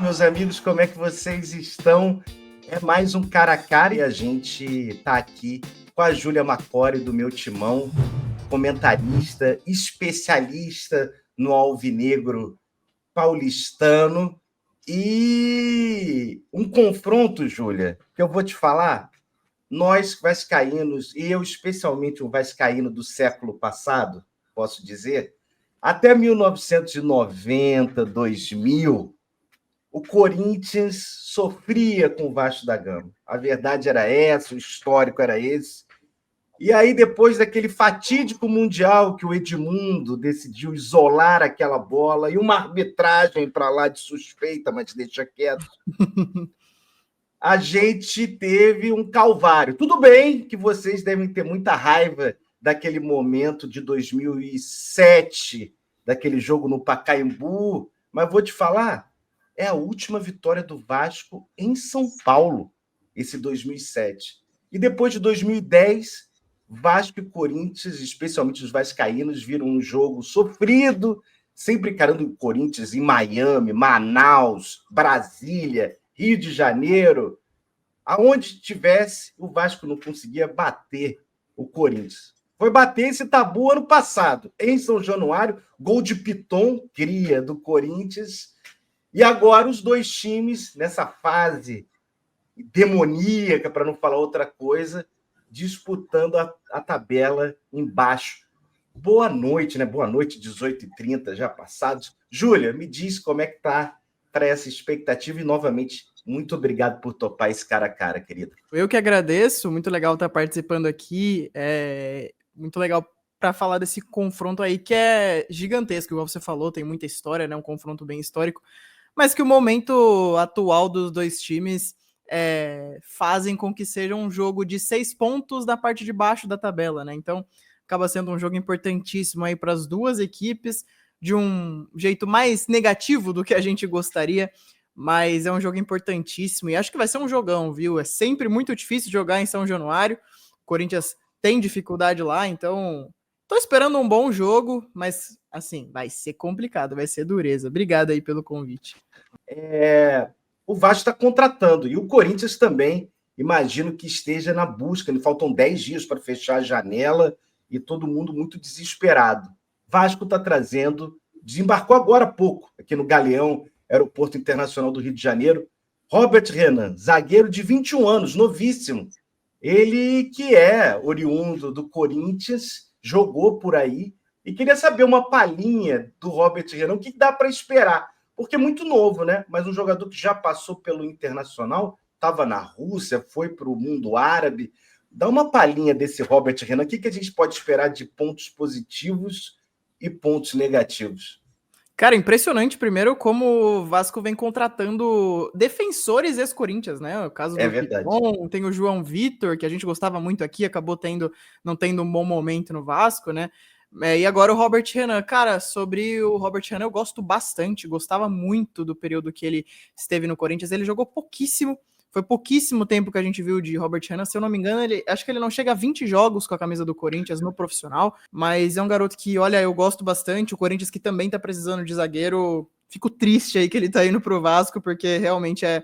meus amigos, como é que vocês estão? É mais um Cara a Cara e a gente está aqui com a Júlia Macori do meu timão, comentarista, especialista no alvinegro paulistano e um confronto, Júlia, que eu vou te falar, nós vascaínos, e eu especialmente um vascaíno do século passado, posso dizer, até 1990, 2000, o Corinthians sofria com o Vasco da Gama. A verdade era essa, o histórico era esse. E aí, depois daquele fatídico Mundial que o Edmundo decidiu isolar aquela bola e uma arbitragem para lá de suspeita, mas deixa quieto, a gente teve um calvário. Tudo bem que vocês devem ter muita raiva daquele momento de 2007, daquele jogo no Pacaembu, mas vou te falar, é a última vitória do Vasco em São Paulo, esse 2007. E depois de 2010, Vasco e Corinthians, especialmente os vascaínos, viram um jogo sofrido, sempre encarando o Corinthians em Miami, Manaus, Brasília, Rio de Janeiro. Aonde tivesse, o Vasco não conseguia bater o Corinthians. Foi bater esse tabu ano passado, em São Januário, gol de Piton, cria do Corinthians. E agora os dois times, nessa fase demoníaca, para não falar outra coisa, disputando a tabela embaixo. Boa noite, né? Boa noite, 18h30 já passados. Júlia, me diz como é que tá para essa expectativa e, novamente, muito obrigado por topar esse cara a cara, querida. Eu que agradeço, muito legal estar participando aqui, muito legal para falar desse confronto aí que é gigantesco, igual você falou, tem muita história, né? Um confronto bem histórico, mas que o momento atual dos dois times fazem com que seja um jogo de 6 pontos da parte de baixo da tabela, né? Então acaba sendo um jogo importantíssimo aí para as duas equipes, de um jeito mais negativo do que a gente gostaria, mas é um jogo importantíssimo e acho que vai ser um jogão, viu? É sempre muito difícil jogar em São Januário, o Corinthians tem dificuldade lá, então tô esperando um bom jogo, mas assim, vai ser complicado, vai ser dureza. Obrigado aí pelo convite. O Vasco está contratando e o Corinthians também, imagino que esteja na busca, faltam 10 dias para fechar a janela e todo mundo muito desesperado. Vasco está trazendo, desembarcou agora há pouco, aqui no Galeão, Aeroporto Internacional do Rio de Janeiro, Robert Renan, zagueiro de 21 anos, novíssimo. Ele que é oriundo do Corinthians, jogou por aí, e queria saber uma palhinha do Robert Renan, o que dá para esperar? Porque é muito novo, né? Mas um jogador que já passou pelo Internacional, estava na Rússia, foi para o mundo árabe. Dá uma palhinha desse Robert Renan, o que a gente pode esperar de pontos positivos e pontos negativos? Cara, impressionante primeiro como o Vasco vem contratando defensores ex-Corinthians, né? O caso do Piton, tem o João Vitor, que a gente gostava muito aqui, acabou não tendo um bom momento no Vasco, né? E agora o Robert Renan. Cara, sobre o Robert Renan eu gosto bastante, gostava muito do período que ele esteve no Corinthians, ele jogou pouquíssimo, foi pouquíssimo tempo que a gente viu de Robert Renan, se eu não me engano, acho que ele não chega a 20 jogos com a camisa do Corinthians no profissional, mas é um garoto que, olha, eu gosto bastante, o Corinthians que também tá precisando de zagueiro, fico triste aí que ele tá indo pro Vasco, porque realmente é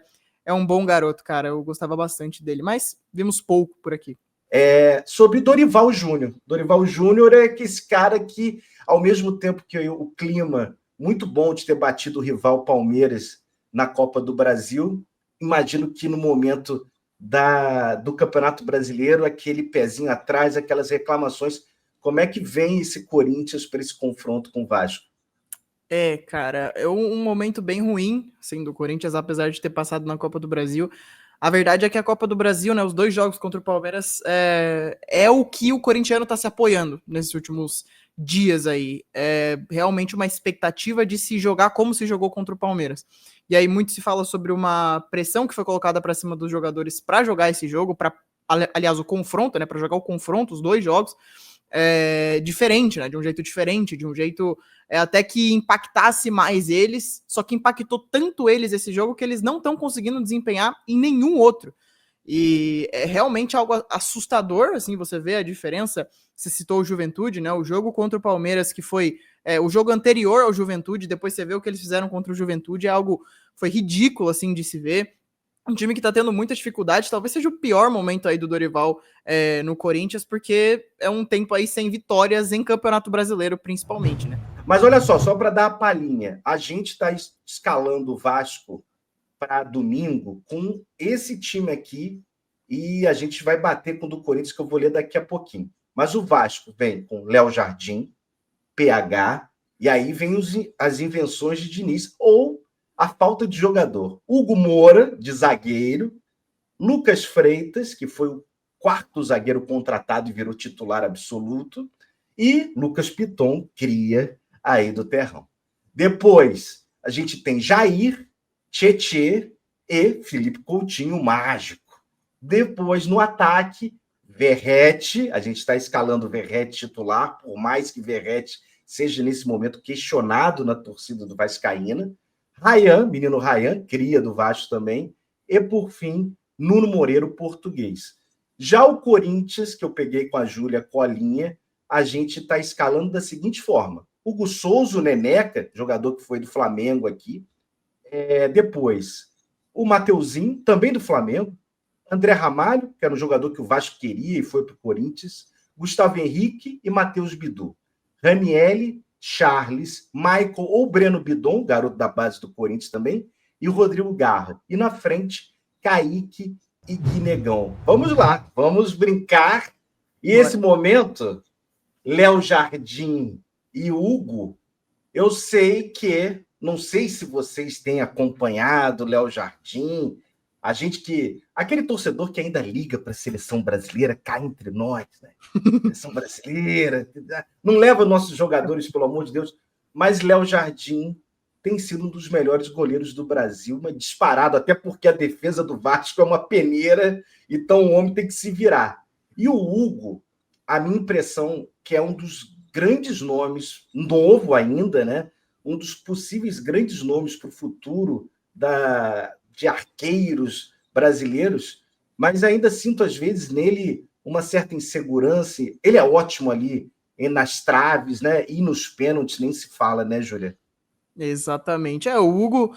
um bom garoto, cara, eu gostava bastante dele, mas vimos pouco por aqui. Sobre Dorival Júnior. Dorival Júnior é esse cara que, ao mesmo tempo que o clima muito bom de ter batido o rival Palmeiras na Copa do Brasil, imagino que no momento do Campeonato Brasileiro, aquele pezinho atrás, aquelas reclamações, como é que vem esse Corinthians para esse confronto com o Vasco? Cara, é um momento bem ruim, assim, do Corinthians, apesar de ter passado na Copa do Brasil. A verdade é que a Copa do Brasil, né, os 2 jogos contra o Palmeiras, é o que o corintiano tá se apoiando nesses últimos dias aí. É realmente uma expectativa de se jogar como se jogou contra o Palmeiras. E aí muito se fala sobre uma pressão que foi colocada para cima dos jogadores para jogar esse jogo, aliás, o confronto, né, para jogar o confronto, os 2 jogos, diferente, né, de um jeito diferente, de um jeito até que impactasse mais eles, só que impactou tanto eles esse jogo que eles não estão conseguindo desempenhar em nenhum outro. E é realmente algo assustador, assim, você vê a diferença. Você citou o Juventude, né? O jogo contra o Palmeiras, que foi o jogo anterior ao Juventude, depois você vê o que eles fizeram contra o Juventude, é algo, foi ridículo, assim, de se ver. Um time que tá tendo muita dificuldade, talvez seja o pior momento aí do Dorival no Corinthians, porque é um tempo aí sem vitórias em Campeonato Brasileiro, principalmente, né? Mas olha só para dar a palhinha, a gente está escalando o Vasco para domingo com esse time aqui e a gente vai bater com o do Corinthians, que eu vou ler daqui a pouquinho. Mas o Vasco vem com Léo Jardim, PH, e aí vem as invenções de Diniz, ou a falta de jogador. Hugo Moura, de zagueiro, Lucas Freitas, que foi o quarto zagueiro contratado e virou titular absoluto, e Lucas Piton, cria aí do Terrão. Depois, a gente tem Jair, Tietê e Felipe Coutinho, mágico. Depois, no ataque, Verrete, a gente está escalando o Verrete titular, por mais que Verrete seja, nesse momento, questionado na torcida do Vascaína. Ryan, menino Ryan, cria do Vasco também. E, por fim, Nuno Moreira, português. Já o Corinthians, que eu peguei com a Júlia Colinha, a gente está escalando da seguinte forma. Hugo Souza, o Neneca, jogador que foi do Flamengo aqui. Depois, o Mateuzinho, também do Flamengo. André Ramalho, que era um jogador que o Vasco queria e foi para o Corinthians. Gustavo Henrique e Matheus Bidu. Ranielli, Charles, Michael ou Breno Bidon, garoto da base do Corinthians também, e o Rodrigo Garra. E na frente, Kaique e Guinegão. Vamos lá, vamos brincar. E esse momento, Léo Jardim e Hugo, eu sei que, não sei se vocês têm acompanhado Léo Jardim, aquele torcedor que ainda liga para a seleção brasileira, cá entre nós, né? Seleção brasileira, não leva nossos jogadores, pelo amor de Deus, mas Léo Jardim tem sido um dos melhores goleiros do Brasil, mas disparado, até porque a defesa do Vasco é uma peneira, então o homem tem que se virar. E o Hugo, a minha impressão que é um dos grandes nomes, novo ainda, né? Um dos possíveis grandes nomes para o futuro de arqueiros brasileiros, mas ainda sinto, às vezes, nele uma certa insegurança. Ele é ótimo ali nas traves, né? E nos pênaltis nem se fala, né, Júlia? Exatamente. O Hugo,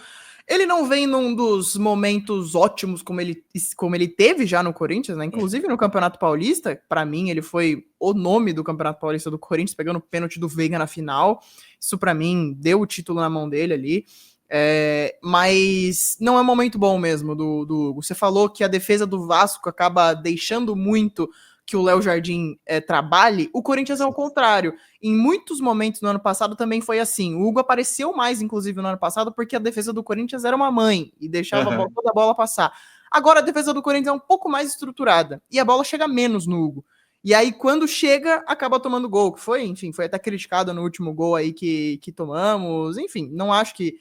ele não vem num dos momentos ótimos como ele teve já no Corinthians, né? Inclusive no Campeonato Paulista, para mim ele foi o nome do Campeonato Paulista do Corinthians, pegando o pênalti do Veiga na final. Isso para mim deu o título na mão dele ali. Mas não é um momento bom mesmo do Hugo. Você falou que a defesa do Vasco acaba deixando muito que o Léo Jardim trabalhe. O Corinthians é o contrário. Em muitos momentos no ano passado também foi assim. O Hugo apareceu mais, inclusive, no ano passado, porque a defesa do Corinthians era uma mãe e deixava toda a bola passar. Agora a defesa do Corinthians é um pouco mais estruturada e a bola chega menos no Hugo. E aí, quando chega, acaba tomando gol, que foi, enfim, foi até criticado no último gol aí que tomamos. Enfim, não acho que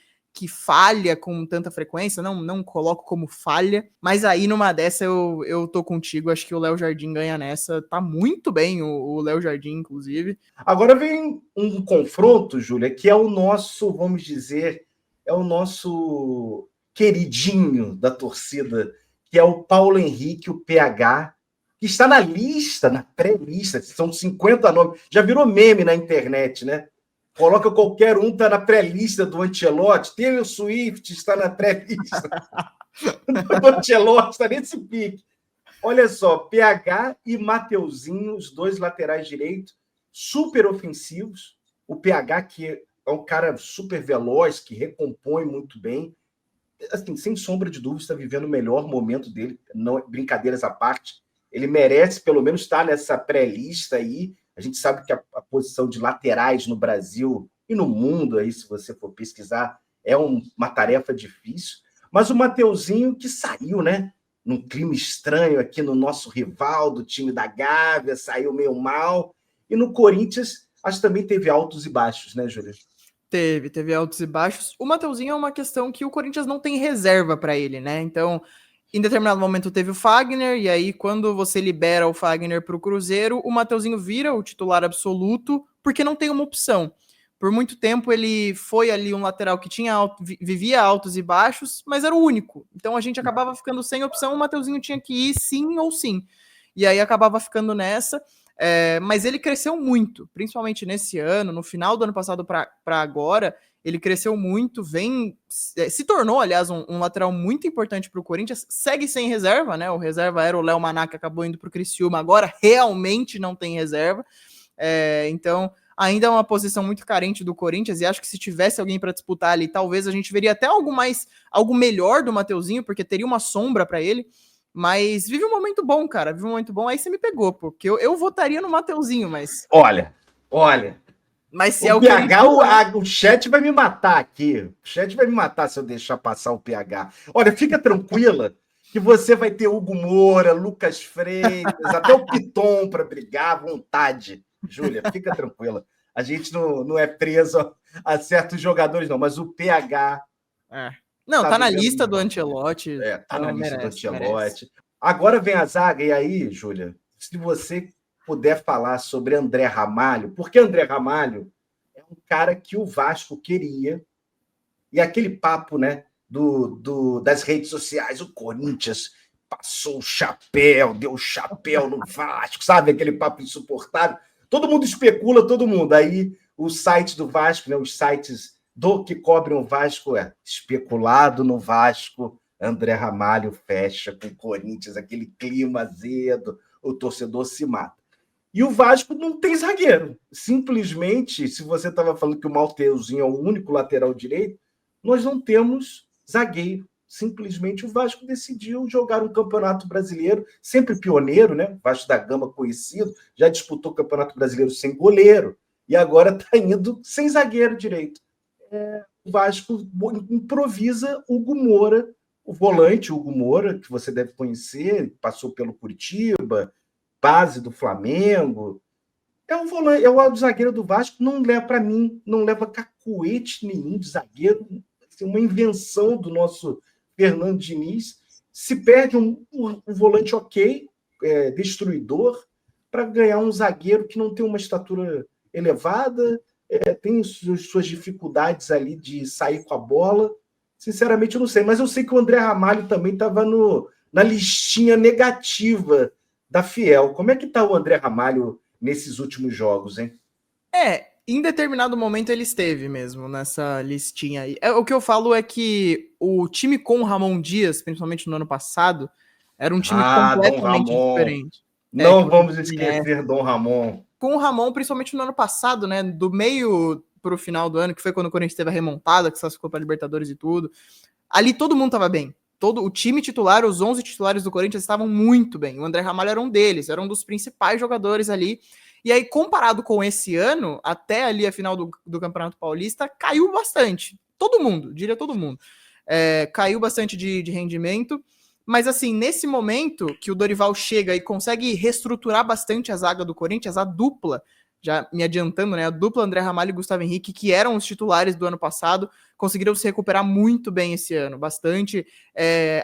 falha com tanta frequência, não coloco como falha, mas aí numa dessa eu tô contigo, acho que o Léo Jardim ganha nessa, tá muito bem o Léo Jardim, inclusive. Agora vem um confronto, Júlia, que é o nosso, vamos dizer, é o nosso queridinho da torcida, que é o Paulo Henrique, o PH, que está na lista, na pré-lista, são 50 nomes, já virou meme na internet, né? Coloca qualquer um, está na pré-lista do Ancelotti. Taylor Swift está na pré-lista do Ancelotti, está nesse pique. Olha só, PH e Mateuzinho, os dois laterais direitos, super ofensivos. O PH, que é um cara super veloz, que recompõe muito bem. Assim, sem sombra de dúvida, está vivendo o melhor momento dele, não, brincadeiras à parte. Ele merece, pelo menos, estar nessa pré-lista aí. A gente sabe que a posição de laterais no Brasil e no mundo, aí, se você for pesquisar, é uma tarefa difícil. Mas o Mateuzinho, que saiu, né? Num clima estranho aqui no nosso rival do time da Gávea, saiu meio mal. E no Corinthians, acho que também teve altos e baixos, né, Júlio? Teve altos e baixos. O Mateuzinho é uma questão que o Corinthians não tem reserva para ele, né? Então, em determinado momento teve o Fagner, e aí quando você libera o Fagner para o Cruzeiro, o Mateuzinho vira o titular absoluto, porque não tem uma opção. Por muito tempo ele foi ali um lateral que vivia altos e baixos, mas era o único. Então a gente acabava ficando sem opção, o Mateuzinho tinha que ir sim ou sim. E aí acabava ficando nessa. Mas ele cresceu muito, principalmente nesse ano, no final do ano passado para agora, ele cresceu muito, se tornou, aliás, um lateral muito importante para o Corinthians, segue sem reserva, né? O reserva era o Léo Maná, que acabou indo para o Criciúma, agora realmente não tem reserva. Então, ainda é uma posição muito carente do Corinthians, e acho que se tivesse alguém para disputar ali, talvez a gente veria até algo melhor do Mateuzinho, porque teria uma sombra para ele. Mas vive um momento bom, cara. Vive um momento bom. Aí você me pegou, porque eu votaria no Mateuzinho, mas. Olha. Mas se O PH, o chat vai me matar aqui. O chat vai me matar se eu deixar passar o PH. Olha, fica tranquila que você vai ter Hugo Moura, Lucas Freitas, até o Piton para brigar à vontade. Júlia, fica tranquila. A gente não é preso a certos jogadores, não, mas o PH. Não, tá na lista do Ancelotti. Tá na lista do Ancelotti. Agora vem a zaga, e aí, Júlia, se você puder falar sobre André Ramalho, porque André Ramalho é um cara que o Vasco queria, e aquele papo, né, das redes sociais, o Corinthians passou o chapéu, deu o chapéu no Vasco, sabe? Aquele papo insuportável. Todo mundo especula, todo mundo. Aí o site do Vasco, né, os sites que cobrem o Vasco especulado no Vasco, André Ramalho fecha com o Corinthians, aquele clima azedo, o torcedor se mata. E o Vasco não tem zagueiro. Simplesmente, se você estava falando que o Mateuzinho é o único lateral direito, nós não temos zagueiro. Simplesmente o Vasco decidiu jogar um campeonato brasileiro, sempre pioneiro, né? Vasco da Gama conhecido, já disputou o Campeonato Brasileiro sem goleiro, e agora está indo sem zagueiro direito. O Vasco improvisa Hugo Moura, o volante Hugo Moura, que você deve conhecer, passou pelo Curitiba, base do Flamengo. É o zagueiro do Vasco, não leva para mim, não leva cacuete nenhum de zagueiro, assim, uma invenção do nosso Fernando Diniz. Se perde um volante ok, destruidor, para ganhar um zagueiro que não tem uma estatura elevada, tem suas dificuldades ali de sair com a bola. Sinceramente, eu não sei, mas eu sei que o André Ramalho também estava na listinha negativa da Fiel. Como é que está o André Ramalho nesses últimos jogos, hein? Em determinado momento ele esteve mesmo nessa listinha aí. O que eu falo é que o time com o Ramon Dias, principalmente no ano passado, era um time completamente diferente. Não vamos esquecer Dom Ramon. Com o Ramon, principalmente no ano passado, né? Do meio pro final do ano, que foi quando o Corinthians teve a remontada, que se classificou para Libertadores e tudo. Ali todo mundo tava bem. Todo o time titular, os 11 titulares do Corinthians estavam muito bem. O André Ramalho era um deles, era um dos principais jogadores ali. E aí, comparado com esse ano, até ali a final do Campeonato Paulista, caiu bastante. Todo mundo, diria todo mundo. Caiu bastante de rendimento. Mas assim, nesse momento que o Dorival chega e consegue reestruturar bastante a zaga do Corinthians, a dupla, já me adiantando, né? A dupla André Ramalho e Gustavo Henrique, que eram os titulares do ano passado, conseguiram se recuperar muito bem esse ano. Bastante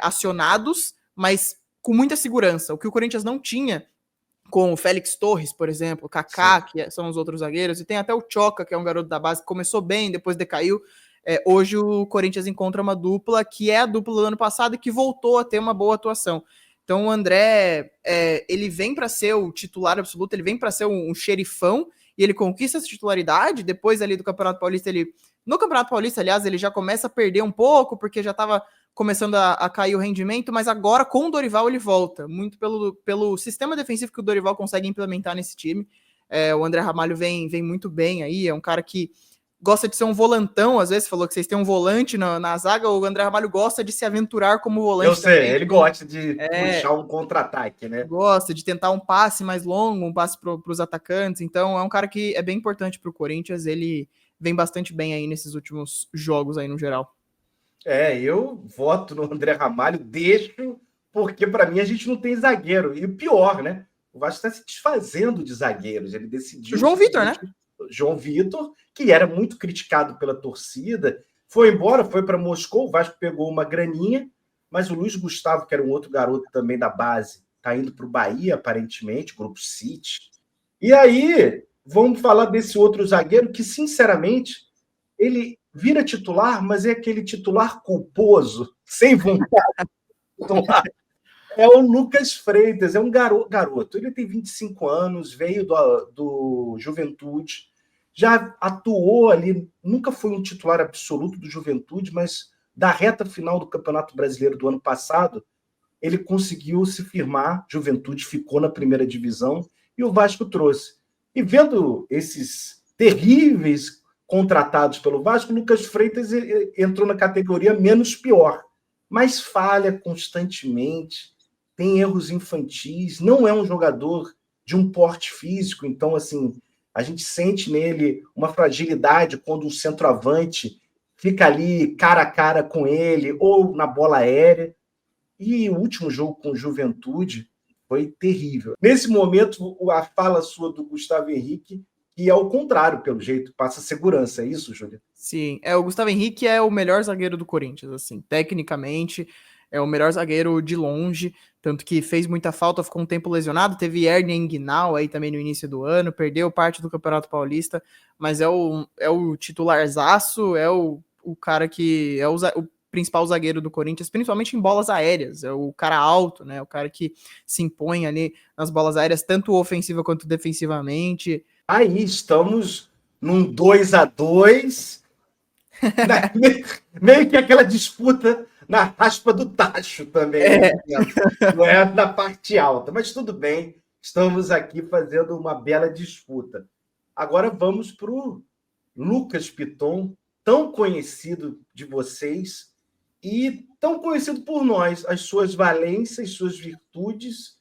acionados, mas com muita segurança. O que o Corinthians não tinha com o Félix Torres, por exemplo, o Kaká, que são os outros zagueiros, e tem até o Choca, que é um garoto da base, que começou bem, depois decaiu. Hoje o Corinthians encontra uma dupla que é a dupla do ano passado e que voltou a ter uma boa atuação. Então o André, ele vem para ser o titular absoluto, ele vem para ser um xerifão, e ele conquista essa titularidade. Depois ali do Campeonato Paulista, no Campeonato Paulista, aliás, ele já começa a perder um pouco, porque já estava começando a cair o rendimento, mas agora com o Dorival ele volta, muito pelo sistema defensivo que o Dorival consegue implementar nesse time. O André Ramalho vem muito bem aí, é um cara que gosta de ser um volantão, às vezes falou que vocês têm um volante na zaga, o André Ramalho gosta de se aventurar como volante. Eu sei, também. Ele gosta de puxar um contra-ataque, né? Gosta de tentar um passe mais longo, um passe para os atacantes, então é um cara que é bem importante para o Corinthians, ele vem bastante bem aí nesses últimos jogos aí no geral. Eu voto no André Ramalho, porque para mim a gente não tem zagueiro, e o pior, né? O Vasco está se desfazendo de zagueiros, ele decidiu... João Vitor, né? João Vitor, que era muito criticado pela torcida, foi embora, foi para Moscou, o Vasco pegou uma graninha, mas o Luiz Gustavo, que era um outro garoto também da base, está indo para o Bahia, aparentemente, Grupo City. E aí vamos falar desse outro zagueiro que, sinceramente, ele vira titular, mas é aquele titular culposo, sem vontade de titular. É o Lucas Freitas, é um garoto. Ele tem 25 anos, veio do Juventude, já atuou ali, nunca foi um titular absoluto do Juventude, mas da reta final do Campeonato Brasileiro do ano passado, ele conseguiu se firmar, Juventude ficou na primeira divisão e o Vasco trouxe. E vendo esses terríveis contratados pelo Vasco, o Lucas Freitas entrou na categoria menos pior, mas falha constantemente, tem erros infantis, não é um jogador de um porte físico, então, assim, a gente sente nele uma fragilidade quando um centroavante fica ali cara a cara com ele ou na bola aérea. E o último jogo com Juventude foi terrível. Nesse momento, a fala sua do Gustavo Henrique, que é o contrário, pelo jeito, passa segurança, é isso, Júlia? Sim, o Gustavo Henrique é o melhor zagueiro do Corinthians, assim, tecnicamente, é o melhor zagueiro de longe, tanto que fez muita falta, ficou um tempo lesionado, teve hérnia inguinal aí também no início do ano, perdeu parte do Campeonato Paulista, mas é o titularzaço, é o cara que é o principal zagueiro do Corinthians, principalmente em bolas aéreas, é o cara alto, né, o cara que se impõe ali nas bolas aéreas, tanto ofensiva quanto defensivamente. Aí estamos num 2-2, meio que aquela disputa na raspa do tacho também, não é na parte alta, mas tudo bem, estamos aqui fazendo uma bela disputa. Agora vamos para o Lucas Piton, tão conhecido de vocês e tão conhecido por nós, as suas valências, suas virtudes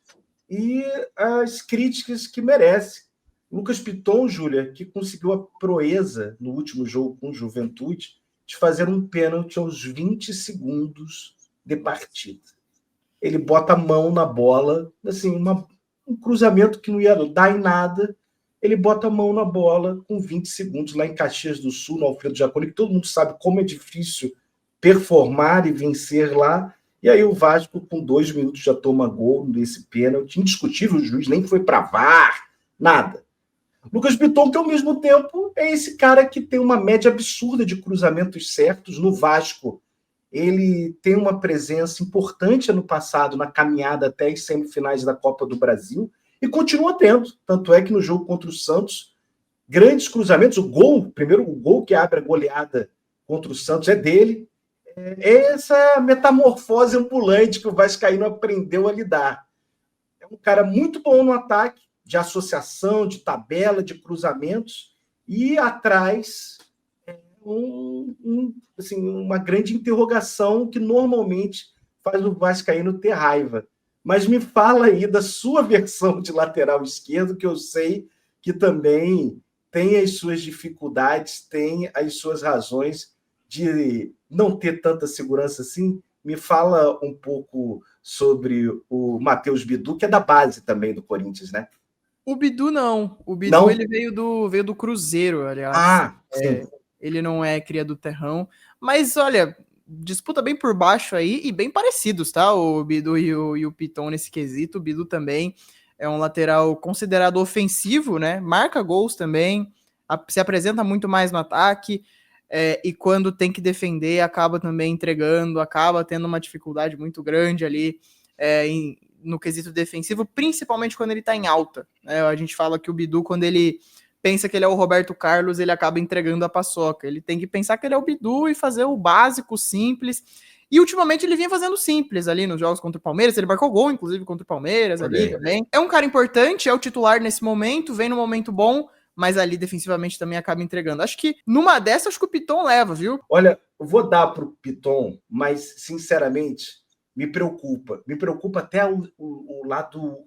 e as críticas que merece. Lucas Piton, Júlia, que conseguiu a proeza no último jogo com Juventude de fazer um pênalti aos 20 segundos de partida. Ele bota a mão na bola, assim, um cruzamento que não ia dar em nada, ele bota a mão na bola com 20 segundos lá em Caxias do Sul, no Alfredo Jaconi, que todo mundo sabe como é difícil performar e vencer lá. E aí o Vasco, com 2 minutos, já toma gol nesse pênalti. Indiscutível, o juiz nem foi para VAR, nada. Lucas Piton, que ao mesmo tempo é esse cara que tem uma média absurda de cruzamentos certos no Vasco. Ele tem uma presença importante ano passado na caminhada até as semifinais da Copa do Brasil e continua tendo. Tanto é que no jogo contra o Santos, grandes cruzamentos, o gol que abre a goleada contra o Santos é dele. É essa metamorfose ambulante que o Vascaíno aprendeu a lidar. É um cara muito bom no ataque, de associação, de tabela, de cruzamentos, e atrás assim, uma grande interrogação que normalmente faz o vascaíno ter raiva. Mas me fala aí da sua versão de lateral esquerdo, que eu sei que também tem as suas dificuldades, tem as suas razões de não ter tanta segurança assim. Me fala um pouco sobre o Matheus Bidu, que é da base também do Corinthians, né? O Bidu não. O Bidu não? Ele veio do Cruzeiro, aliás. Sim. Ele não é cria do Terrão. Mas, olha, disputa bem por baixo aí e bem parecidos, tá? O Bidu e o Piton nesse quesito. O Bidu também é um lateral considerado ofensivo, né? Marca gols também, se apresenta muito mais no ataque. E quando tem que defender, acaba também entregando, acaba tendo uma dificuldade muito grande ali no quesito defensivo, principalmente quando ele tá em alta. Né? A gente fala que o Bidu, quando ele pensa que ele é o Roberto Carlos, ele acaba entregando a paçoca. Ele tem que pensar que ele é o Bidu e fazer o básico, simples. E ultimamente ele vinha fazendo simples ali nos jogos contra o Palmeiras. Ele marcou gol, inclusive, contra o Palmeiras ali também. É um cara importante, é o titular nesse momento, vem no momento bom, mas ali defensivamente também acaba entregando. Acho que numa dessas, acho que o Piton leva, viu? Olha, eu vou dar pro Piton, mas sinceramente me preocupa. Me preocupa até o lado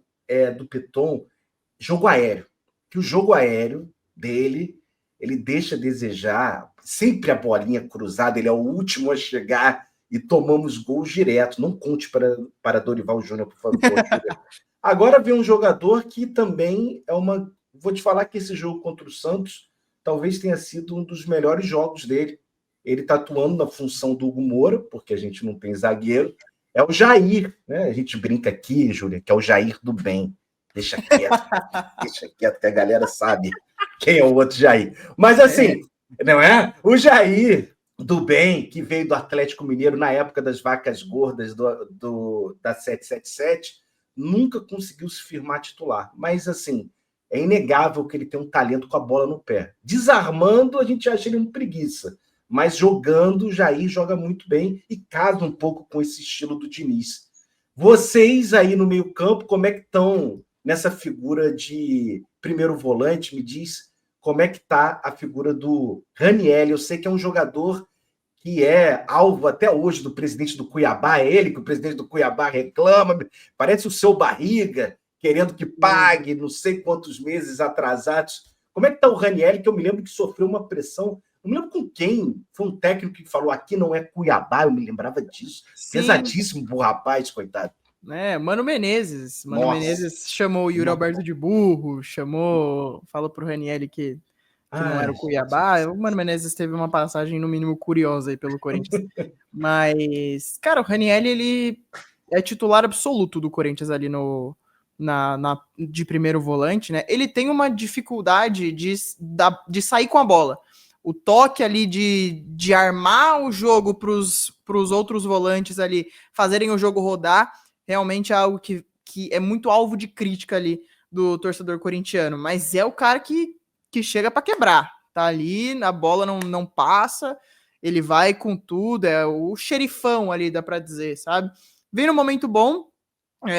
do Piton, jogo aéreo. Que o jogo aéreo dele, ele deixa a desejar, sempre a bolinha cruzada, ele é o último a chegar e tomamos gols direto. Não conte para Dorival Júnior, por favor. Agora vem um jogador que também é uma... Vou te falar que esse jogo contra o Santos talvez tenha sido um dos melhores jogos dele. Ele está atuando na função do Hugo Moura, porque a gente não tem zagueiro. É o Jair, né? A gente brinca aqui, Júlia, que é o Jair do bem. Deixa quieto, que a galera sabe Quem é o outro Jair? Mas assim, não é? O Jair do bem, que veio do Atlético Mineiro na época das vacas gordas da 777, nunca conseguiu se firmar titular. Mas assim, é inegável que ele tem um talento com a bola no pé. Desarmando, a gente acha ele um preguiça. Mas jogando, o Jair joga muito bem e casa um pouco com esse estilo do Diniz. Vocês aí no meio-campo, como é que estão nessa figura de primeiro volante? Me diz como é que está a figura do Raniel. Eu sei que é um jogador que é alvo até hoje do presidente do Cuiabá, é ele que o presidente do Cuiabá reclama, parece o seu Barriga, querendo que pague não sei quantos meses atrasados. Como é que está o Raniel, que eu me lembro que sofreu uma pressão, não me lembro com quem, foi um técnico que falou, aqui não é Cuiabá, eu me lembrava disso. Sim. Pesadíssimo pro rapaz, coitado. Mano Menezes. Mano Menezes chamou o Yuri Alberto de burro, falou pro Raniel que não era o Cuiabá. O Mano Menezes teve uma passagem, no mínimo, curiosa aí pelo Corinthians. Mas, cara, o Raniel, ele é titular absoluto do Corinthians ali de primeiro volante, né? Ele tem uma dificuldade de sair com a bola. O toque ali de armar o jogo pros outros volantes ali fazerem o jogo rodar, realmente é algo que é muito alvo de crítica ali do torcedor corintiano. Mas é o cara que chega para quebrar, tá ali, a bola não passa, ele vai com tudo, é o xerifão ali, dá para dizer, sabe? Vem num momento bom,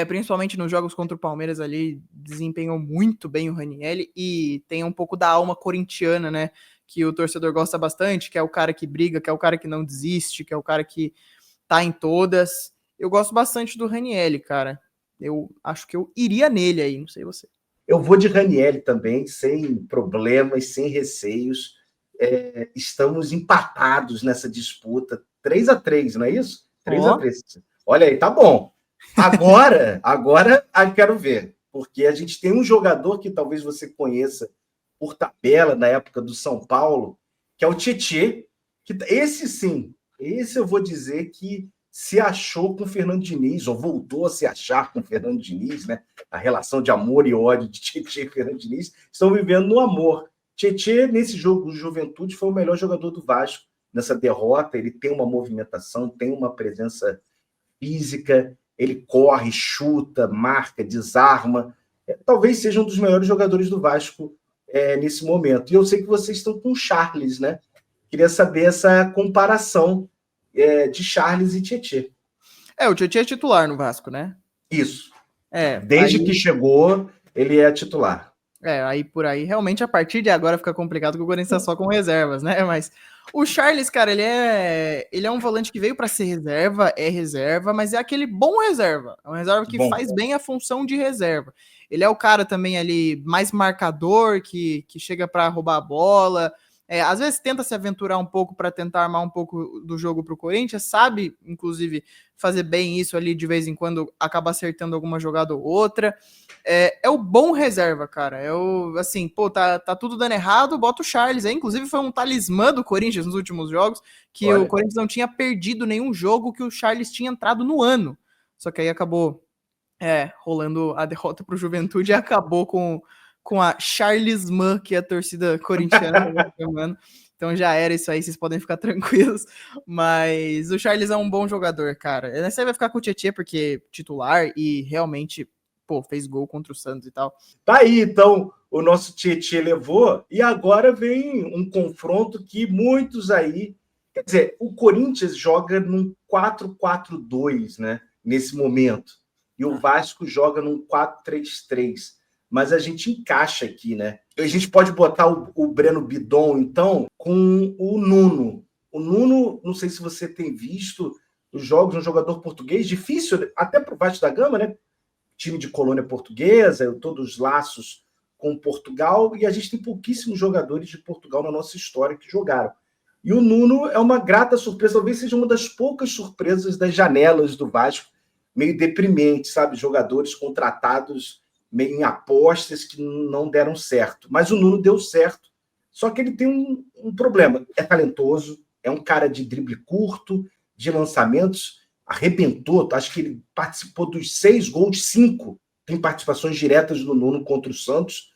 principalmente nos jogos contra o Palmeiras ali, desempenhou muito bem o Raniel e tem um pouco da alma corintiana, né, que o torcedor gosta bastante, que é o cara que briga, que é o cara que não desiste, que é o cara que tá em todas. Eu gosto bastante do Raniel, cara. Eu acho que eu iria nele aí, não sei você. Eu vou de Raniel também, sem problemas, sem receios. Estamos empatados nessa disputa. 3-3, não é isso? 3-3. Olha aí, tá bom. Agora eu quero ver. Porque a gente tem um jogador que talvez você conheça por tabela, na época do São Paulo, que é o Tietê. Esse sim, esse eu vou dizer que se achou com o Fernando Diniz, ou voltou a se achar com o Fernando Diniz, né? A relação de amor e ódio de Tietê e Fernando Diniz, estão vivendo no amor. Tietê, nesse jogo de Juventude, foi o melhor jogador do Vasco nessa derrota. Ele tem uma movimentação, tem uma presença física, ele corre, chuta, marca, desarma. Talvez seja um dos melhores jogadores do Vasco nesse momento. E eu sei que vocês estão com o Charles, né? Queria saber essa comparação de Charles e Tietê. O Tietê é titular no Vasco, né? Isso. Desde que chegou, ele é titular. Aí por aí, realmente, a partir de agora fica complicado, porque o Corinthians tá só com reservas, né? Mas o Charles, cara, ele é um volante que veio para ser reserva, mas é aquele bom reserva. É um reserva que faz bem a função de reserva. Ele é o cara também ali mais marcador, que chega para roubar a bola. Às vezes tenta se aventurar um pouco para tentar armar um pouco do jogo para o Corinthians, sabe, inclusive, fazer bem isso ali de vez em quando, acaba acertando alguma jogada ou outra. É o bom reserva, cara. Assim, tá tudo dando errado, bota o Charles. Inclusive foi um talismã do Corinthians nos últimos jogos, que o Corinthians não tinha perdido nenhum jogo que o Charles tinha entrado no ano. Só que aí acabou rolando a derrota pro Juventude e acabou com a Charlesman, que é a torcida corintiana tá chamando. Então já era isso aí, vocês podem ficar tranquilos. Mas o Charles é um bom jogador, cara. Você vai ficar com o Tietê porque titular e realmente, fez gol contra o Santos e tal. Tá aí, então, o nosso Tietê levou e agora vem um confronto que muitos aí... Quer dizer, o Corinthians joga num 4-4-2, né? Nesse momento. E o Vasco joga num 4-3-3. Mas a gente encaixa aqui, né? A gente pode botar o Breno Bidon, então, com o Nuno. O Nuno, não sei se você tem visto os jogos, um jogador português, difícil até para o Vasco da Gama, né? Time de colônia portuguesa, todos os laços com Portugal, e a gente tem pouquíssimos jogadores de Portugal na nossa história que jogaram. E o Nuno é uma grata surpresa, talvez seja uma das poucas surpresas das janelas do Vasco, meio deprimente, sabe? Jogadores contratados meio em apostas que não deram certo. Mas o Nuno deu certo. Só que ele tem um problema. É talentoso, é um cara de drible curto, de lançamentos, arrebentou. Acho que ele participou dos 6 gols, 5 tem participações diretas do Nuno contra o Santos.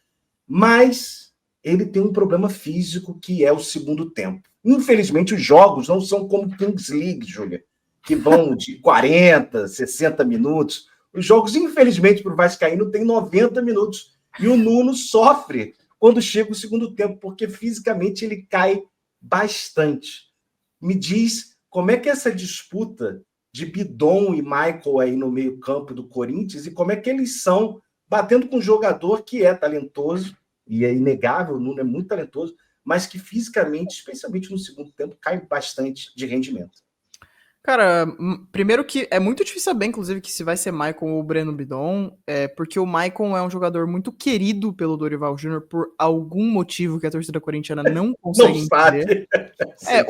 Mas ele tem um problema físico que é o segundo tempo. Infelizmente, os jogos não são como Kings League, Júlia, que vão de 40, 60 minutos. Os jogos, infelizmente, para o Vascaíno, tem 90 minutos. E o Nuno sofre quando chega o segundo tempo, porque fisicamente ele cai bastante. Me diz como é que é essa disputa de Bidon e Michael aí no meio-campo do Corinthians e como é que eles são batendo com um jogador que é talentoso, e é inegável, o Nuno é muito talentoso, mas que fisicamente, especialmente no segundo tempo, cai bastante de rendimento. Cara, primeiro que é muito difícil saber, inclusive, que se vai ser Maicon ou Breno Bidon, porque o Maicon é um jogador muito querido pelo Dorival Júnior por algum motivo que a torcida corintiana não consegue entender.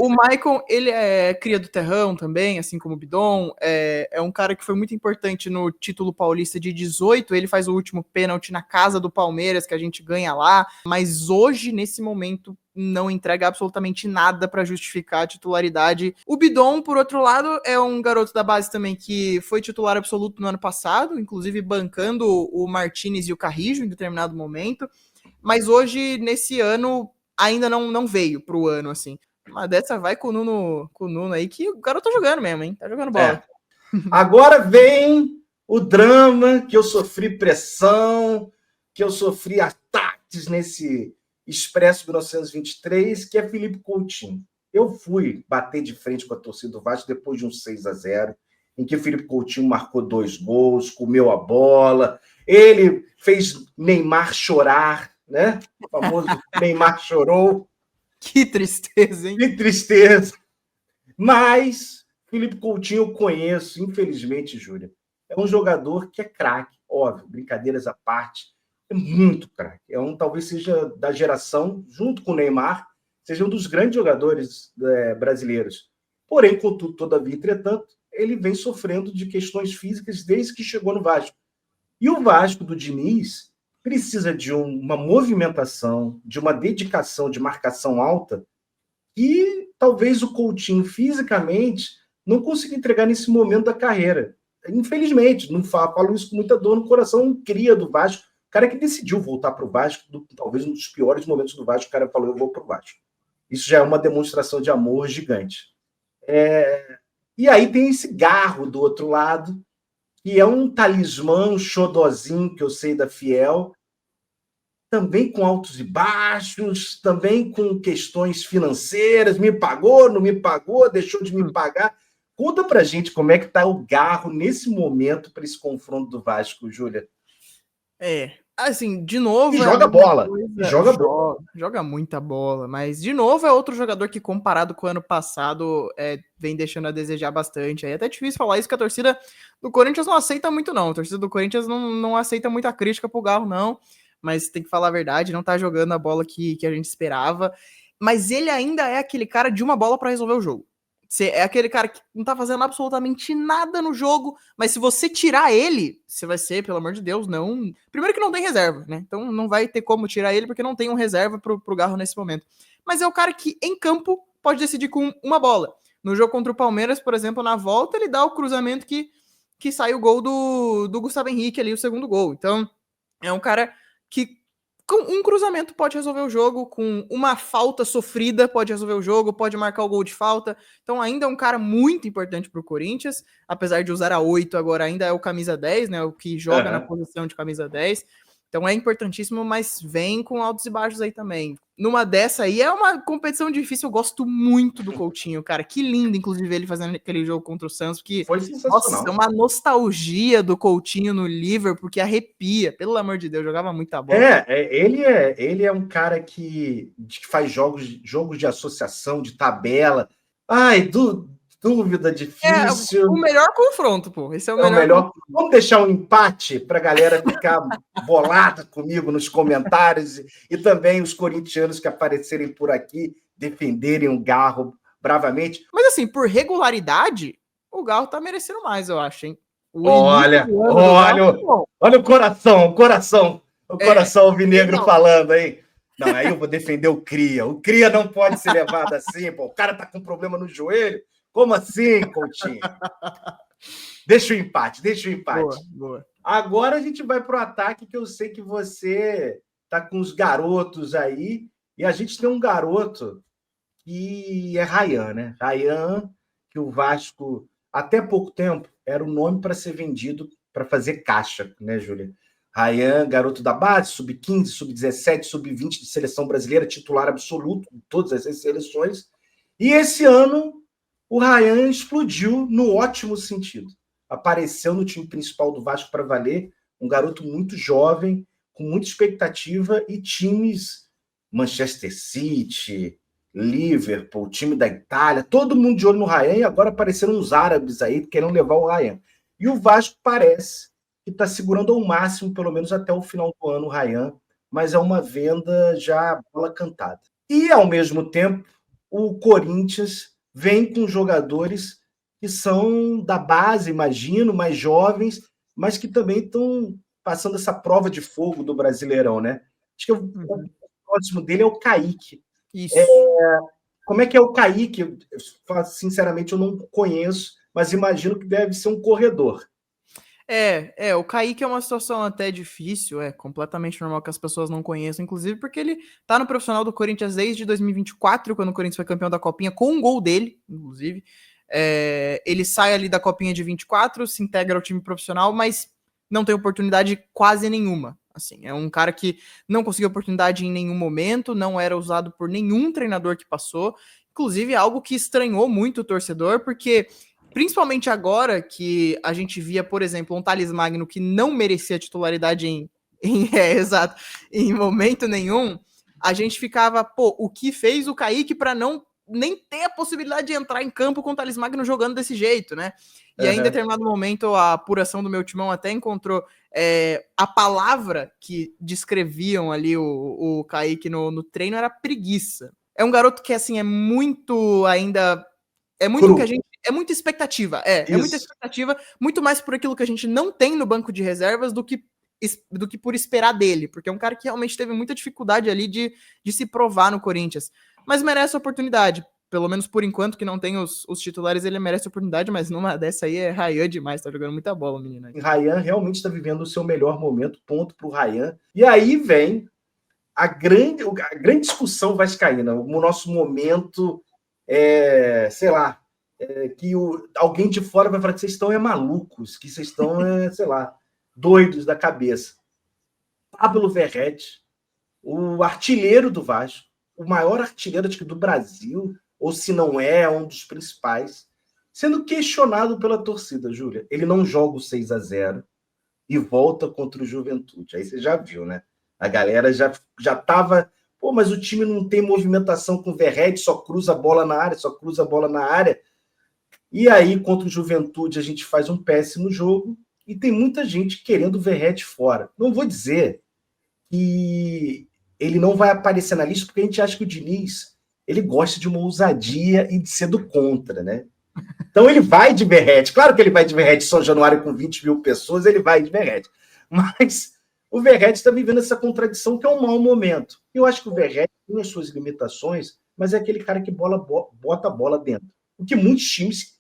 O Maicon, ele é cria do terrão também, assim como o Bidon, é um cara que foi muito importante no título paulista de 18, ele faz o último pênalti na casa do Palmeiras, que a gente ganha lá, mas hoje, nesse momento, não entrega absolutamente nada para justificar a titularidade. O Bidon, por outro lado, é um garoto da base também que foi titular absoluto no ano passado, inclusive bancando o Martinez e o Carrijo em determinado momento, mas hoje, nesse ano, ainda não veio pro ano, assim. Mas dessa vai com o Nuno aí, que o garoto tá jogando mesmo, hein? Tá jogando bola. Agora vem o drama que eu sofri pressão, que eu sofri ataques nesse Expresso 1923, que é Felipe Coutinho. Eu fui bater de frente com a torcida do Vasco depois de um 6-0, em que o Felipe Coutinho marcou 2 gols, comeu a bola, ele fez Neymar chorar, né? O famoso Neymar chorou. Que tristeza, hein? Que tristeza. Mas Felipe Coutinho eu conheço, infelizmente, Júlia. É um jogador que é craque, óbvio, brincadeiras à parte, é muito craque. Talvez seja da geração, junto com o Neymar, seja um dos grandes jogadores brasileiros. Porém, contudo, todavia, entretanto, ele vem sofrendo de questões físicas desde que chegou no Vasco. E o Vasco do Diniz precisa de uma movimentação, de uma dedicação de marcação alta, que talvez o Coutinho fisicamente não consiga entregar nesse momento da carreira. Infelizmente, não falo isso com muita dor no coração, um cria do Vasco, o cara que decidiu voltar para o Vasco, talvez um dos piores momentos do Vasco, o cara falou, eu vou para o Vasco. Isso já é uma demonstração de amor gigante. E aí tem esse Garro do outro lado, que é um talismã, um xodozinho que eu sei da Fiel, também com altos e baixos, também com questões financeiras, me pagou, não me pagou, deixou de me pagar. Conta pra gente como é que tá o Garro nesse momento para esse confronto do Vasco, Júlia. Assim, de novo... E joga bola. Joga muita bola, mas de novo é outro jogador que, comparado com o ano passado, vem deixando a desejar bastante. Aí é até difícil falar isso, que a torcida do Corinthians não aceita muito, não. A torcida do Corinthians não aceita muita crítica pro Garro, não. Mas tem que falar a verdade, não tá jogando a bola que a gente esperava. Mas ele ainda é aquele cara de uma bola para resolver o jogo. É aquele cara que não tá fazendo absolutamente nada no jogo, mas se você tirar ele, você vai ser, pelo amor de Deus, não... Primeiro que não tem reserva, né? Então não vai ter como tirar ele, porque não tem um reserva pro Garro nesse momento. Mas é o cara que, em campo, pode decidir com uma bola. No jogo contra o Palmeiras, por exemplo, na volta, ele dá o cruzamento que sai o gol do Gustavo Henrique ali, o segundo gol. Então, é um cara que com um cruzamento pode resolver o jogo, com uma falta sofrida pode resolver o jogo, pode marcar o gol de falta. Então ainda é um cara muito importante para o Corinthians, apesar de usar a 8 agora, ainda é o camisa 10, né, o que joga na posição de camisa 10. Então é importantíssimo, mas vem com altos e baixos aí também. Numa dessa aí é uma competição difícil, eu gosto muito do Coutinho, cara. Que lindo, inclusive, ele fazendo aquele jogo contra o Santos, que foi sensacional. Nossa, é uma nostalgia do Coutinho no Liverpool que arrepia, pelo amor de Deus, jogava muita bola. Ele é um cara que faz jogos de associação, de tabela. Ai, dúvida difícil. O melhor confronto, pô. Esse é o melhor. Vamos deixar um empate para a galera ficar bolada comigo nos comentários e também os corintianos que aparecerem por aqui defenderem o Garro bravamente. Mas assim, por regularidade, o Garro tá merecendo mais, eu acho, hein? Olha o coração alvinegro falando aí. Não, aí eu vou defender o Cria. O Cria não pode ser levado assim, pô. O cara tá com problema no joelho. Como assim, Coutinho? Deixa o empate. Boa. Agora a gente vai pro ataque, que eu sei que você tá com os garotos aí, e a gente tem um garoto que é Ryan, né? Ryan, que o Vasco, até pouco tempo, era o nome para ser vendido para fazer caixa, né, Júlia? Ryan, garoto da base, sub-15, sub-17, sub-20 de seleção brasileira, titular absoluto de todas essas seleções. E esse ano, o Ryan explodiu no ótimo sentido. Apareceu no time principal do Vasco para valer, um garoto muito jovem, com muita expectativa, e times Manchester City, Liverpool, time da Itália, todo mundo de olho no Ryan, e agora apareceram uns árabes aí querendo levar o Ryan. E o Vasco parece que está segurando ao máximo, pelo menos até o final do ano, o Ryan, mas é uma venda já bola cantada. E, ao mesmo tempo, o Corinthians vem com jogadores que são da base, imagino, mais jovens, mas que também estão passando essa prova de fogo do Brasileirão, né? Acho que o próximo dele é o Kaique. Isso. Como é que é o Kaique? Eu, sinceramente, eu não conheço, mas imagino que deve ser um corredor. O Kaique é uma situação até difícil, é completamente normal que as pessoas não conheçam, inclusive porque ele tá no profissional do Corinthians desde 2024, quando o Corinthians foi campeão da Copinha, com um gol dele, inclusive. Ele sai ali da Copinha de 24, se integra ao time profissional, mas não tem oportunidade quase nenhuma. Assim, é um cara que não conseguiu oportunidade em nenhum momento, não era usado por nenhum treinador que passou, inclusive algo que estranhou muito o torcedor, porque principalmente agora que a gente via, por exemplo, um Thales Magno que não merecia titularidade exato, em momento nenhum, a gente ficava, o que fez o Kaique para não nem ter a possibilidade de entrar em campo com o Thales Magno jogando desse jeito, né? E aí, em determinado momento, a apuração do meu timão até encontrou a palavra que descreviam ali o Kaique no treino era preguiça. É um garoto que, assim, é muito ainda... É muito o que a gente... É muita expectativa, é muita expectativa, muito mais por aquilo que a gente não tem no banco de reservas do que por esperar dele, porque é um cara que realmente teve muita dificuldade ali de se provar no Corinthians, mas merece a oportunidade, pelo menos por enquanto que não tem os titulares, ele merece a oportunidade, mas numa dessa aí é Ryan demais, tá jogando muita bola, menino. Ryan realmente está vivendo o seu melhor momento, ponto pro Ryan, e aí vem a grande discussão vascaína, o nosso momento, sei lá, que alguém de fora vai falar que vocês estão malucos, que vocês estão, sei lá, doidos da cabeça. Pablo Verrete, o artilheiro do Vasco, o maior artilheiro do Brasil, ou se não um dos principais, sendo questionado pela torcida, Júlia. Ele não joga o 6-0 e volta contra o Juventude. Aí você já viu, né? A galera já estava... mas o time não tem movimentação com o Verrete, só cruza a bola na área, E aí, contra o Juventude, a gente faz um péssimo jogo e tem muita gente querendo o Verrete fora. Não vou dizer que ele não vai aparecer na lista, porque a gente acha que o Diniz ele gosta de uma ousadia e de ser do contra, né? Então ele vai de Verrete. Claro que ele vai de Verrete São Januário com 20 mil pessoas, ele vai de Verrete. Mas o Verrete está vivendo essa contradição que é um mau momento. Eu acho que o Verrete tem as suas limitações, mas é aquele cara que bota a bola dentro. O que muitos times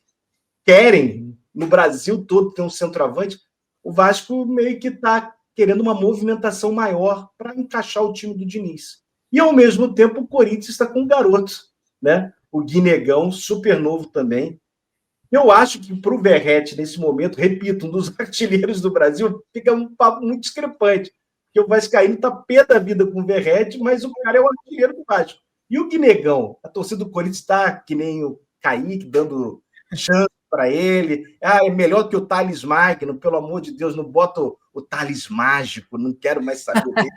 querem no Brasil todo ter um centroavante, o Vasco meio que está querendo uma movimentação maior para encaixar o time do Diniz. E, ao mesmo tempo, o Corinthians está com um garoto, né? O Guinegão, super novo também. Eu acho que para o Verrete, nesse momento, repito, um dos artilheiros do Brasil, fica um papo muito discrepante, porque o Vascaíno está pé da vida com o Verrete, mas o cara é o artilheiro do Vasco. E o Guinegão, a torcida do Corinthians está que nem o Kaique, dando chance para ele. É melhor que o Thales Magno, pelo amor de Deus, não bota o Thales Mágico, não quero mais saber dele.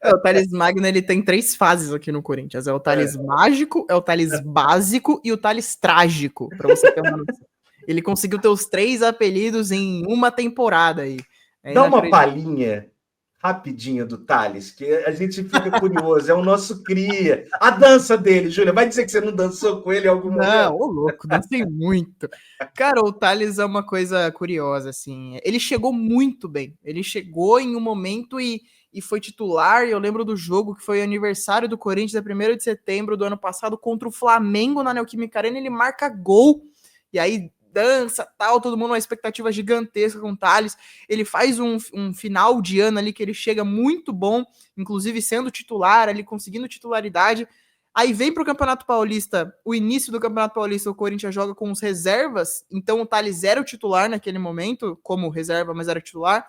O Thales Magno, ele tem 3 fases aqui no Corinthians. É o Thales Mágico, é o Thales Básico e o Thales Trágico, pra você ter uma noção. Ele conseguiu ter os 3 apelidos em uma temporada aí. Dá uma palhinha rapidinha do Thales, que a gente fica curioso, é o nosso cria. A dança dele, Júlia, vai dizer que você não dançou com ele em algum momento? Não, ô louco, dancei muito. Cara, o Thales é uma coisa curiosa, assim. Ele chegou muito bem. Ele chegou em um momento e foi titular, e eu lembro do jogo que foi aniversário do Corinthians, é 1º de setembro do ano passado, contra o Flamengo na Neoquímica Arena, ele marca gol, e aí mudança, tal, todo mundo uma expectativa gigantesca com o Thales. Ele faz um final de ano ali que ele chega muito bom, inclusive sendo titular ali, conseguindo titularidade. Aí vem pro Campeonato Paulista, o início do Campeonato Paulista, o Corinthians joga com os reservas, então o Thales era o titular naquele momento, como reserva, mas era titular.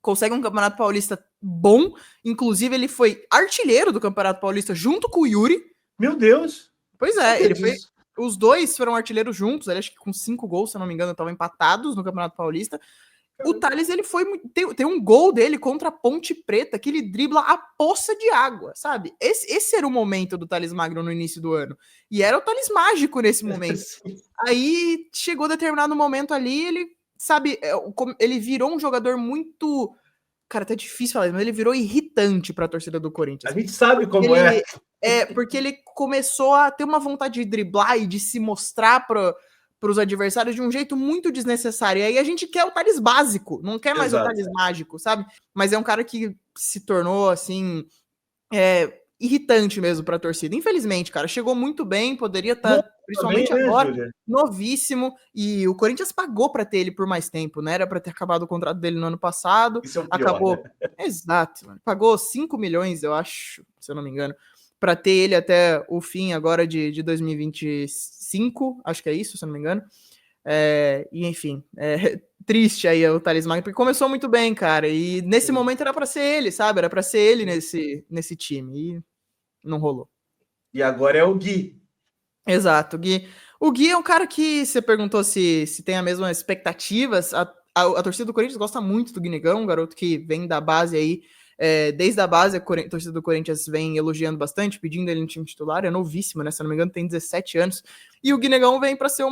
Consegue um Campeonato Paulista bom, inclusive ele foi artilheiro do Campeonato Paulista junto com o Yuri. Meu Deus! Pois é, ele foi. Os dois foram artilheiros juntos, ele acho que com 5 gols, se eu não me engano, estavam empatados no Campeonato Paulista. O Thales, ele foi. Tem um gol dele contra a Ponte Preta que ele dribla a poça de água, sabe? Esse era o momento do Thales Magno no início do ano. E era o Thales mágico nesse momento. Aí chegou determinado momento ali, ele, sabe, ele virou um jogador muito. Cara, tá difícil falar, mas ele virou irritante pra torcida do Corinthians. A gente sabe como é. Porque ele começou a ter uma vontade de driblar e de se mostrar para os adversários de um jeito muito desnecessário. E aí a gente quer o Thales básico, não quer mais o Thales mágico, sabe? Mas é um cara que se tornou, assim, irritante mesmo para a torcida. Infelizmente, cara, chegou muito bem, poderia estar, principalmente também, agora, Júlia? Novíssimo, e o Corinthians pagou para ter ele por mais tempo, né? Era para ter acabado o contrato dele no ano passado. Isso é o pior, acabou. Né? Exato, mano. Pagou 5 milhões, eu acho, se eu não me engano, para ter ele até o fim agora de 2025, acho que é isso, se eu não me engano. E enfim, triste aí o Thales Magno, porque começou muito bem, cara, e nesse momento era para ser ele, sabe? Era para ser ele nesse time, e não rolou. E agora é o Gui. Exato, Gui. O Gui é um cara que você perguntou se tem as mesmas expectativas. A torcida do Corinthians gosta muito do Guinegão, um garoto que vem da base aí. Desde a base, a torcida do Corinthians vem elogiando bastante, pedindo ele no time titular. É novíssimo, né? Se não me engano, tem 17 anos. E o Guinegão vem para ser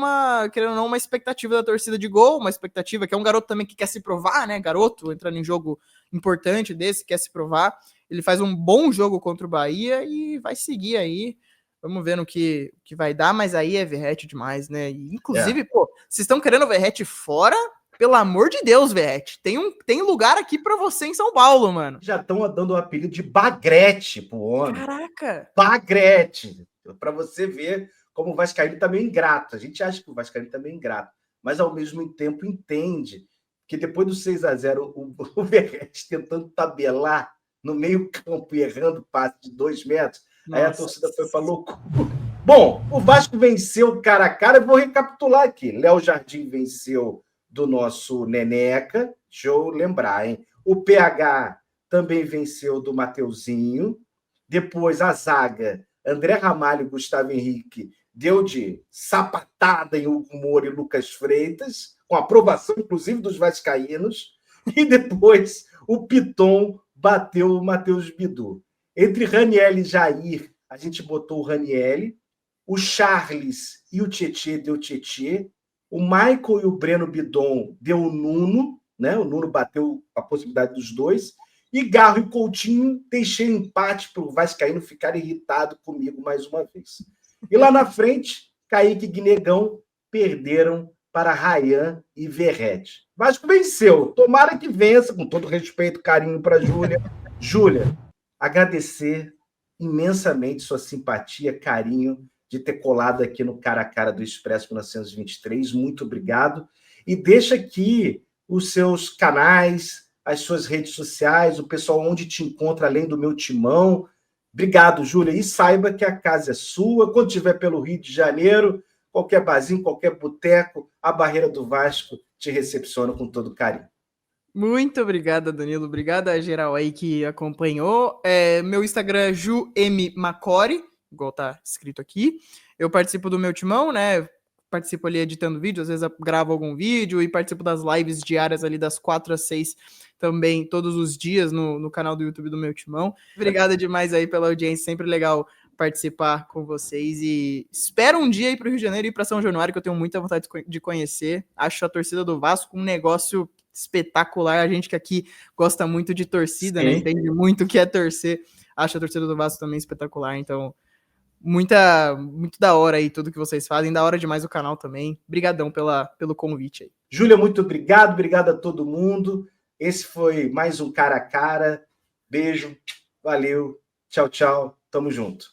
querendo ou não, uma expectativa da torcida de gol, uma expectativa que é um garoto também que quer se provar, né? Garoto entrando em jogo importante desse, quer se provar. Ele faz um bom jogo contra o Bahia e vai seguir aí. Vamos ver no que vai dar, mas aí é Verratti demais, né? E, inclusive, pô, vocês estão querendo o Verratti fora? Pelo amor de Deus, Verratti. Tem lugar aqui pra você em São Paulo, mano. Já estão dando o apelido de Bagrete pro homem. Caraca! Bagrete. Pra você ver como o vascaíno tá meio ingrato. A gente acha que o vascaíno tá meio ingrato. Mas, ao mesmo tempo, entende que depois do 6-0, o Verratti tentando tabelar no meio campo e errando passe de 2 metros, Nossa. Aí a torcida foi pra loucura. Bom, o Vasco venceu cara a cara. Eu vou recapitular aqui. Léo Jardim venceu do nosso Neneca, deixa eu lembrar, hein? O PH também venceu do Mateuzinho. Depois a zaga, André Ramalho e Gustavo Henrique, deu de sapatada em Hugo Moura e Lucas Freitas, com aprovação, inclusive, dos vascaínos. E depois o Piton bateu o Matheus Bidu. Entre Raniel e Jair, a gente botou o Raniel. O Charles e o Tietê deu Tietê. O Michael e o Breno Bidon deu o Nuno, né? O Nuno bateu a possibilidade dos dois. E Garro e Coutinho deixei empate para o vascaíno ficar irritado comigo mais uma vez. E lá na frente, Kaique e Guinegão perderam para Rayan e Verratti. Vasco venceu. Tomara que vença, com todo respeito, carinho para a Júlia. Júlia, agradecer imensamente sua simpatia, carinho, de ter colado aqui no Cara a Cara do Expresso 1923. Muito obrigado. E deixa aqui os seus canais, as suas redes sociais, o pessoal onde te encontra, além do meu timão. Obrigado, Júlia. E saiba que a casa é sua. Quando estiver pelo Rio de Janeiro, qualquer barzinho, qualquer boteco, a Barreira do Vasco te recepciona com todo carinho. Muito obrigada, Danilo. Obrigada a geral aí que acompanhou. Meu Instagram é JuMMacori, igual tá escrito aqui. Eu participo do meu timão, né? Participo ali editando vídeo, às vezes eu gravo algum vídeo e participo das lives diárias ali das 4 às 6 também, todos os dias no canal do YouTube do meu timão. Obrigada demais aí pela audiência, sempre legal participar com vocês e espero um dia ir para o Rio de Janeiro e ir para São Januário, que eu tenho muita vontade de conhecer. Acho a torcida do Vasco um negócio espetacular. A gente que aqui gosta muito de torcida, né? Entende muito o que é torcer. Acho a torcida do Vasco também espetacular, então muito da hora aí tudo que vocês fazem, da hora demais o canal também. Brigadão pelo convite aí. Júlia, muito obrigado a todo mundo. Esse foi mais um Cara a Cara. Beijo, valeu, tchau, tchau, tamo junto.